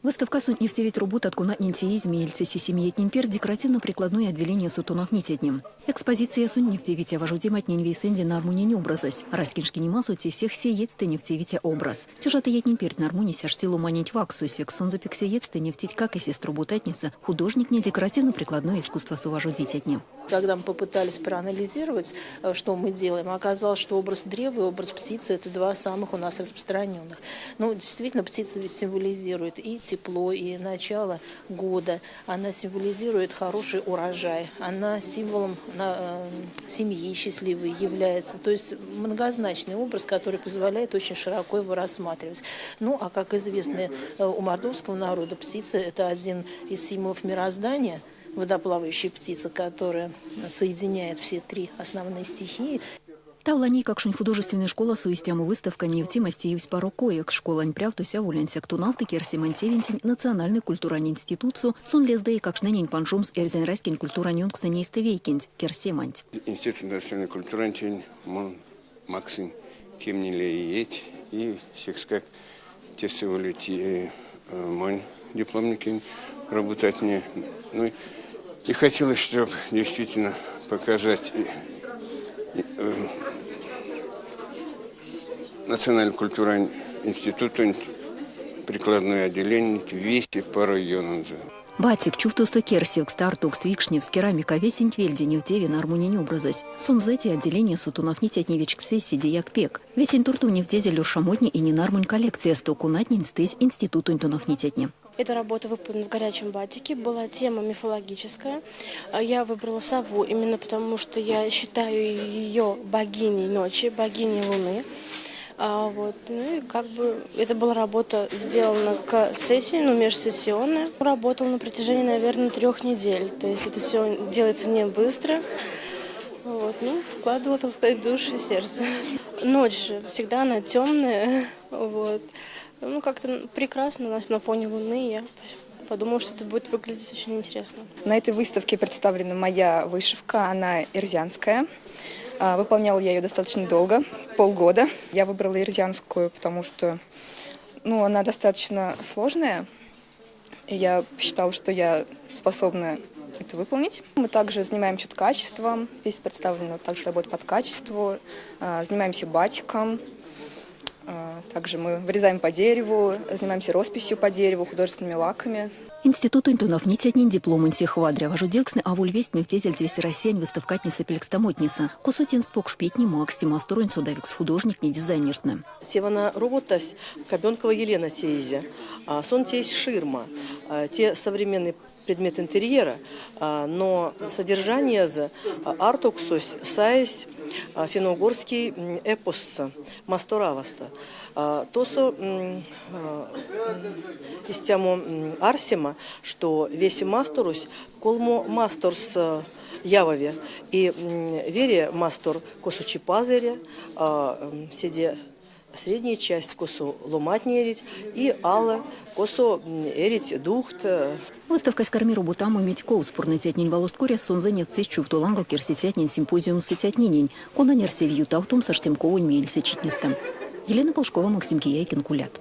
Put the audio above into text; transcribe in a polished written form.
Выставка «Нефтеведь работ от кунатнинти измельцы сисемиетнинпер декоративно-прикладное отделение сутунах нитетним. Экспозиция «Нефтевитя вожудимать нинвейсенди на армунини образась. Раскиншки немасу те всех сеецты нефтевитя образ. Тюжата етнинпер на армуни сяштилу манить ваксусе, ксон запексе ецты нефтить как и сестру бутатница, художник не декоративно-прикладное искусство сувожудитетним. Когда мы попытались проанализировать, что мы делаем, оказалось, что образ древа и образ птицы – это два самых у нас распространенных. Ну, действительно, птица ведь символизирует и тепло, и начало года. Она символизирует хороший урожай. Она символом семьи счастливой является. То есть многозначный образ, который позволяет очень широко его рассматривать. Ну, а как известно, у мордовского народа птица – это один из символов мироздания, водоплавающая птица, которая соединяет все три основные стихии. Тавлани, как художественная школа, суистяму выставка невтимости и вспарокоек, школа нпрявтуся вуленся ктунавты керсимантевинтень, национальный культурный институцию, сон лездей, как шненень панжумс эрзенрайскин культурный ксненейстевейкинь, керсиманть. Институт национальной культуры мон Максим кемнилеет и секскак тесовалити мой дипломники работать не. Ну и хотелось, чтобы действительно показать Национальный культурный институт, прикладное отделение, вести по районам. Батик, чуфтусто керсик, стартук, ствикшнев, керамика, весень твельдени в деве на армунини образась. Сунзети отделение сутунов нитятневич к сессии дияк пек. Весень турту не в дезе лёшамотни и не нармунь коллекция стокунатнин стысь институту интунов нитятни. Эта работа выполнена в горячем батике, была тема мифологическая. Я выбрала сову именно потому, что я считаю ее богиней ночи, богиней луны. Ну и как бы это была работа сделана к сессии, межсессионная. Работала на протяжении, наверное, 3 недель. То есть это все делается не быстро. Вкладывала, так сказать, душу и сердце. Ночь же всегда она темная. Как-то прекрасно на фоне луны. Я подумала, что это будет выглядеть очень интересно. На этой выставке представлена моя вышивка, она ирзианская. Выполняла я ее достаточно долго, полгода. Я выбрала ирзианскую, потому что она достаточно сложная. И я считала, что я способна это выполнить. Мы также занимаемся ткачеством. Здесь представлена также работа под качество. Занимаемся батиком. Также мы вырезаем по дереву, занимаемся росписью по дереву, художественными лаками. Институт интунов нитятнин диплом инсихвадря. Вожудилксны авульвесть мевтезель твеси Россиян выставкатниса пелекстамотниса. Кусутин спок шпетни максти масторин судавикс художник не дизайнертны. Севана работась Кабенкова Елена теизе. Сон тесть ширма. Те современные предмет интерьера, но содержание за артуксус сайс финно-угорский эпос мастораваста. Тосо истямо арсима, что весь масторус колмо масторс явове и вере мастор косучи пазере седе средняя часть косу ломать нерить и алла косу эрить духт. Выставка скормиру бутаму медько спорный тятнин волосткоря сонзене в цечу в тулангал керситятнин симпозиум сытятнинень. Кона нерсевью тавтум со штемковой мельсе читнистым. Елена Полшкова, Максим Кияйкин, Кулят.